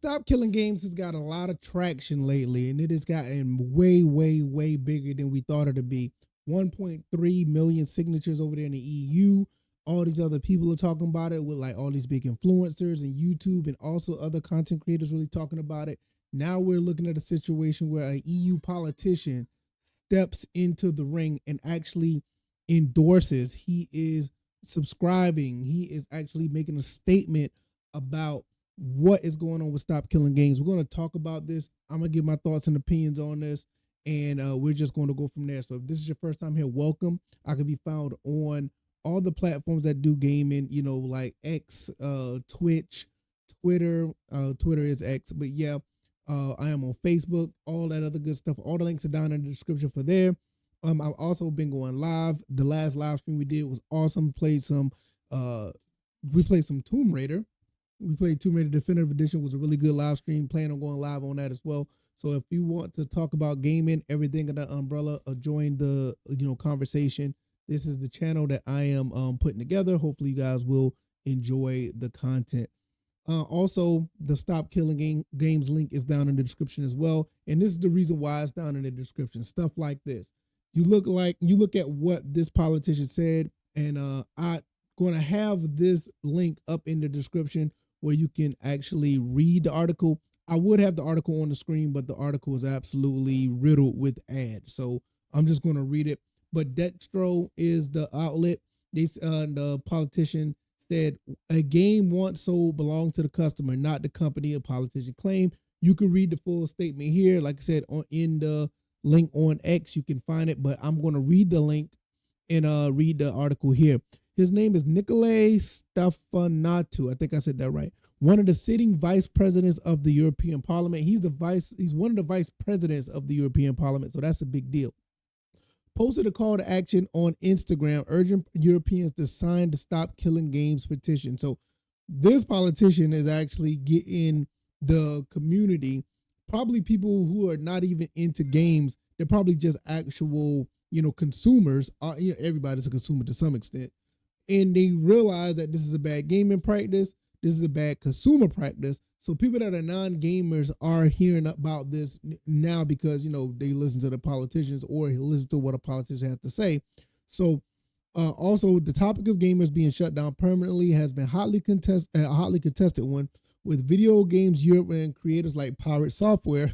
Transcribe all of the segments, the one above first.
Stop Killing Games has got a lot of traction lately, and it has gotten way, way, way bigger than we thought it to be. 1.3 million signatures over there in the EU. All these other people are talking about it with like all these big influencers and YouTube and also other content creators really talking about it. Now we're looking at a situation where an EU politician steps into the ring and actually endorses. He is subscribing. He is actually making a statement about what is going on with Stop Killing Games. We're going to talk about this. I'm going to give my thoughts and opinions on this, and we're just going to go from there. So if this is your first time here, welcome. I can be found on all the platforms that do gaming, like X, Twitch, Twitter. Twitter is X, but yeah, I am on Facebook, all that other good stuff. All the links are down in the description for there. I've also been going live. The last live stream we did was awesome. We played some Tomb Raider. We played Tomb Raider Definitive Edition. It was a really good live stream. Plan on going live on that as well. So if you want to talk about gaming, everything in the umbrella, join the conversation. This is the channel that I am putting together. Hopefully you guys will enjoy the content. Also, the Stop Killing Games link is down in the description as well. And this is the reason why it's down in the description. Stuff like this. You look at what this politician said, and I'm going to have this link up in the description where you can actually read the article. I would have the article on the screen, but the article is absolutely riddled with ads. So I'm just going to read it. But Dextro is the outlet. The politician said, a game once sold belongs to the customer, not the company, a politician claimed. You can read the full statement here. Like I said, in the link on X, you can find it, but I'm going to read the link and read the article here. His name is Nicolae Stefanatu. I think I said that right. One of the sitting vice presidents of the European Parliament. He's one of the vice presidents of the European Parliament, so that's a big deal. Posted a call to action on Instagram urging Europeans to sign the Stop Killing Games petition. So this politician is actually getting the community, probably people who are not even into games. They're probably just actual, consumers. Everybody's a consumer to some extent. And they realize that this is a bad gaming practice. This is a bad consumer practice. So people that are non-gamers are hearing about this now because, they listen to the politicians or listen to what a politician has to say. So also the topic of gamers being shut down permanently has been a hotly contested one, with video games Europe and creators like Pirate Software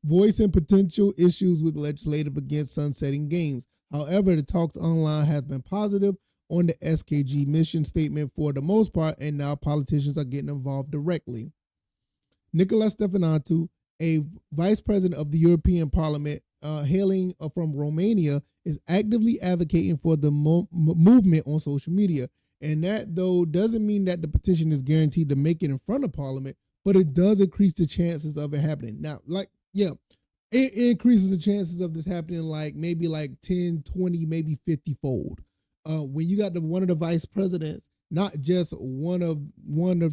voicing potential issues with legislative against sunsetting games. However, the talks online has been positive on the SKG mission statement for the most part, and now politicians are getting involved directly. Nicola Stefanatu, a vice president of the European Parliament, hailing from Romania, is actively advocating for the movement on social media. And that, though, doesn't mean that the petition is guaranteed to make it in front of Parliament, but it does increase the chances of it happening. Now, it increases the chances of this happening maybe 10, 20, maybe 50-fold. When you got one of the vice presidents, not just one of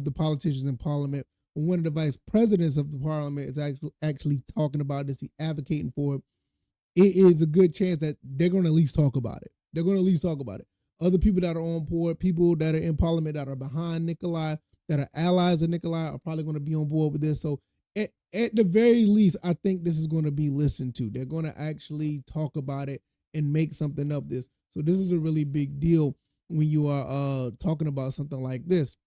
the politicians in Parliament, but one of the vice presidents of the Parliament is actually talking about this, advocating for it, it is a good chance that they're going to at least talk about it. Other people that are on board, people that are in Parliament that are behind Nikolai, that are allies of Nikolai, are probably going to be on board with this. So at the very least, I think this is going to be listened to. They're going to actually talk about it and make something of this. So this is a really big deal when you are talking about something like this.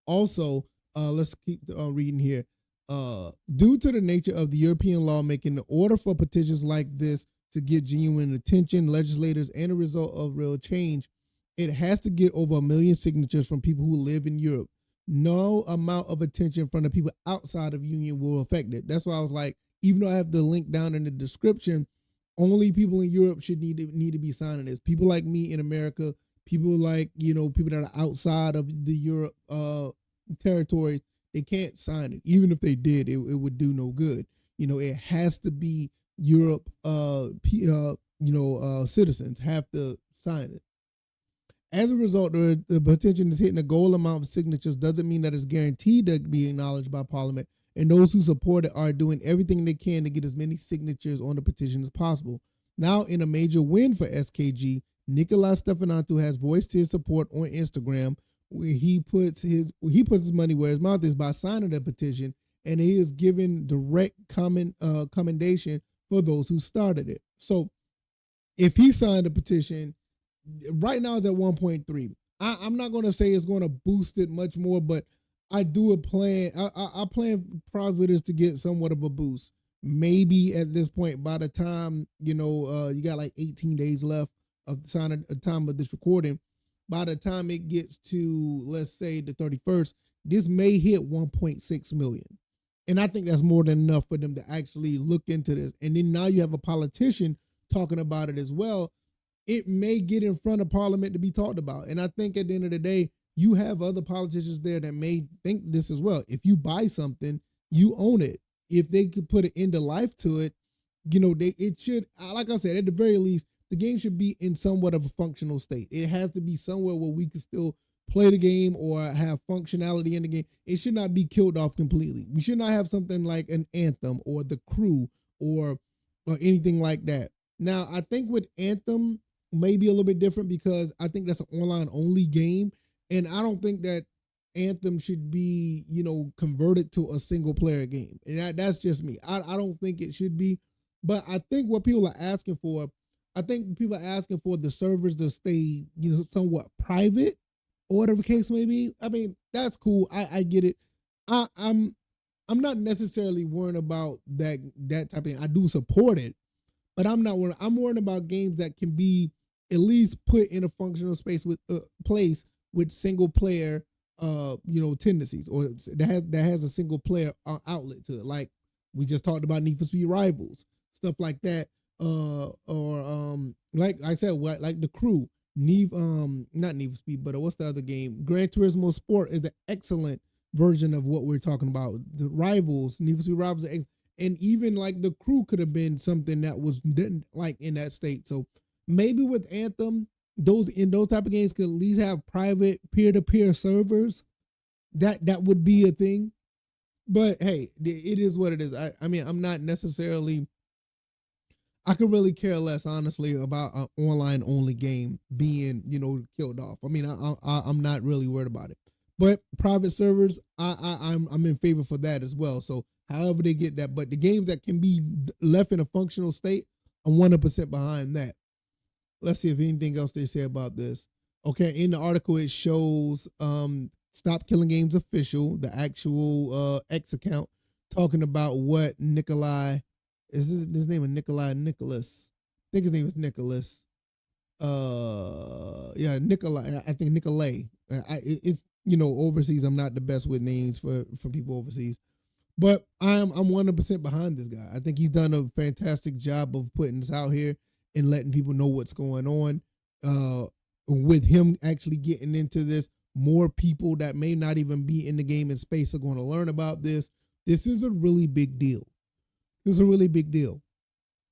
Also, let's keep reading here. Due to the nature of the European lawmaking, in order for petitions like this to get genuine attention, legislators, and a result of real change, it has to get over 1 million signatures from people who live in Europe. No amount of attention from the people outside of Union will affect it. That's why I was like, even though I have the link down in the description, only people in Europe should need to be signing this. People like me in America, people like, people that are outside of the Europe territories, they can't sign it. Even if they did, it would do no good. It has to be Europe, citizens have to sign it. As a result, the petition is hitting a goal amount of signatures doesn't mean that it's guaranteed to be acknowledged by Parliament, and those who support it are doing everything they can to get as many signatures on the petition as possible. Now, in a major win for SKG, Nicolas Stefanatu has voiced his support on Instagram, where he puts his money where his mouth is by signing the petition and he is giving direct commendation for those who started it. So if he signed a petition, right now it's at 1.3. I'm not going to say it's going to boost it much more, but I do a plan. I plan probably this to get somewhat of a boost. Maybe at this point, by the time you got like 18 days left of the sign of the time of this recording. By the time it gets to, let's say, the 31st, this may hit 1.6 million. And I think that's more than enough for them to actually look into this. And then now you have a politician talking about it as well. It may get in front of Parliament to be talked about. And I think at the end of the day, you have other politicians there that may think this as well. If you buy something, you own it. If they could put an end of life to it, it should, like I said, at the very least, the game should be in somewhat of a functional state. It has to be somewhere where we can still play the game or have functionality in the game. It should not be killed off completely. We should not have something like an Anthem or The Crew or anything like that. Now, I think with Anthem may be a little bit different because I think that's an online only game. And I don't think that Anthem should be, converted to a single player game. And that's just me. I don't think it should be. But I think what people are asking for, the servers to stay, somewhat private or whatever case may be. I mean, that's cool. I get it. I'm not necessarily worried about that type of thing. I do support it, but I'm not worried. I'm worried about games that can be at least put in a functional space with place with single player tendencies, or that has a single player outlet to it. Like we just talked about Need for Speed Rivals, stuff like that. Like I said, like The Crew, not Need for Speed, but what's the other game? Gran Turismo Sport is an excellent version of what we're talking about. The Rivals, Need for Speed Rivals, and even like The Crew could have been something that was like in that state. So maybe with Anthem, those type of games could at least have private peer-to-peer servers. That would be a thing. But hey, it is what it is. I mean, I'm not necessarily. I could really care less, honestly, about an online only game being, killed off. I mean, I'm not really worried about it. But private servers, I'm in favor for that as well. So however they get that, but the games that can be left in a functional state, I'm 100% behind that. Let's see if anything else they say about this. Okay, in the article it shows Stop Killing Games official, the actual X account, talking about what Nikolai. Is his name is Nicholas? I think his name is Nicholas. Yeah, Nikolai. I think Nicolay. It's overseas. I'm not the best with names for people overseas, but I'm 100% behind this guy. I think he's done a fantastic job of putting this out here and letting people know what's going on. With him actually getting into this, more people that may not even be in the gaming space are going to learn about this. This is a really big deal. It's a really big deal.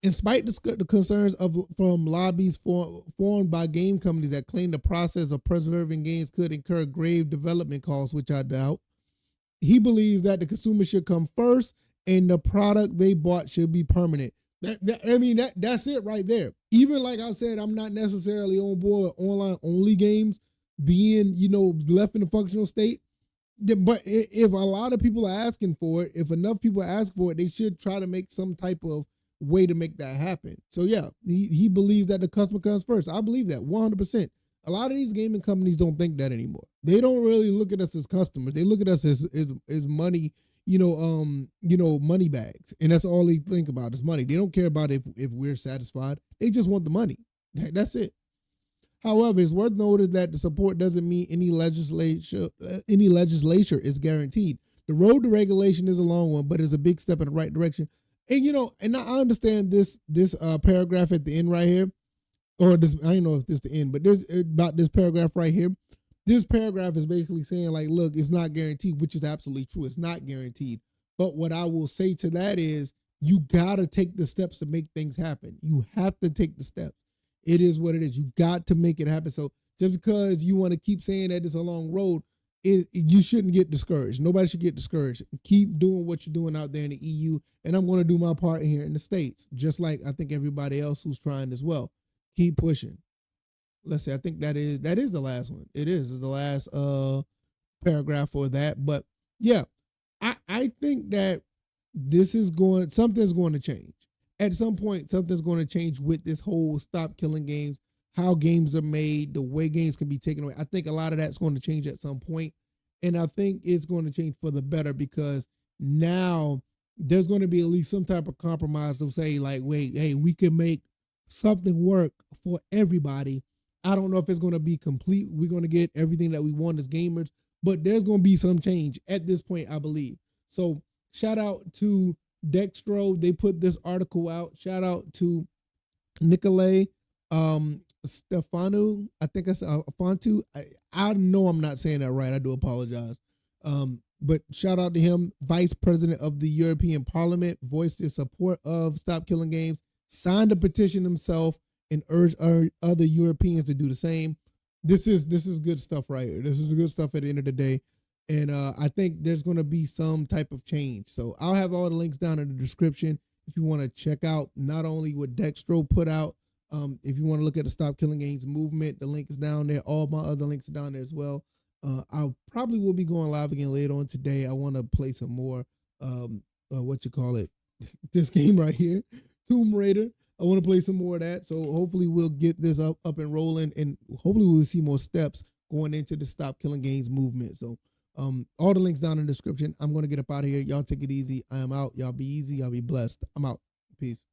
In spite of the concerns from lobbies formed by game companies that claim the process of preserving games could incur grave development costs, which I doubt, he believes that the consumer should come first and the product they bought should be permanent. That's it right there. Even like I said, I'm not necessarily on board with online only games being, left in a functional state. But if a lot of people are asking for it, if enough people ask for it, they should try to make some type of way to make that happen. So yeah, he believes that the customer comes first. I believe that 100%. A lot of these gaming companies don't think that anymore. They don't really look at us as customers. They look at us as money, money bags. And that's all they think about is money. They don't care about if we're satisfied. They just want the money. That's it. However, it's worth noting that the support doesn't mean any legislature is guaranteed. The road to regulation is a long one, but it's a big step in the right direction. And I understand this paragraph at the end right here, or this, I don't know if this is the end, but this about this paragraph right here. This paragraph is basically saying like, look, it's not guaranteed, which is absolutely true. It's not guaranteed. But what I will say to that is you got to take the steps to make things happen. You have to take the steps. It is what it is. You got to make it happen. So just because you want to keep saying that it's a long road, you shouldn't get discouraged. Nobody should get discouraged. Keep doing what you're doing out there in the EU. And I'm going to do my part here in the States, just like I think everybody else who's trying as well. Keep pushing. Let's see. I think that is the last one. It is the last paragraph for that. But yeah, I I think that something's going to change. At some point, something's going to change with this whole stop killing games, how games are made, the way games can be taken away. I think a lot of that's going to change at some point, and I think it's going to change for the better because now there's going to be at least some type of compromise to say like, wait, hey, we can make something work for everybody. I don't know if it's going to be complete. We're going to get everything that we want as gamers, but there's going to be some change at this point, I believe. So shout out to Dextro. They put this article out. Shout out to Nicolay Stefanu. I think I said Fontu. I know I'm not saying that right. I do apologize. But shout out to him, Vice President of the European Parliament, voiced his support of Stop Killing Games, signed a petition himself, and urged other Europeans to do the same. This is good stuff right here. This is good stuff at the end of the day. And I think there's going to be some type of change. So I'll have all the links down in the description if you want to check out not only what Dextro put out, if you want to look at the Stop Killing Games movement, the link is down there. All my other links are down there as well. I probably will be going live again later on today. I want to play some more, this game right here, Tomb Raider. I want to play some more of that. So hopefully we'll get this up and rolling, and hopefully we'll see more steps going into the Stop Killing Games movement. So all the links down in the description. I'm going to get up out of here. Y'all take it easy. I am out. Y'all be easy. Y'all be blessed. I'm out. Peace.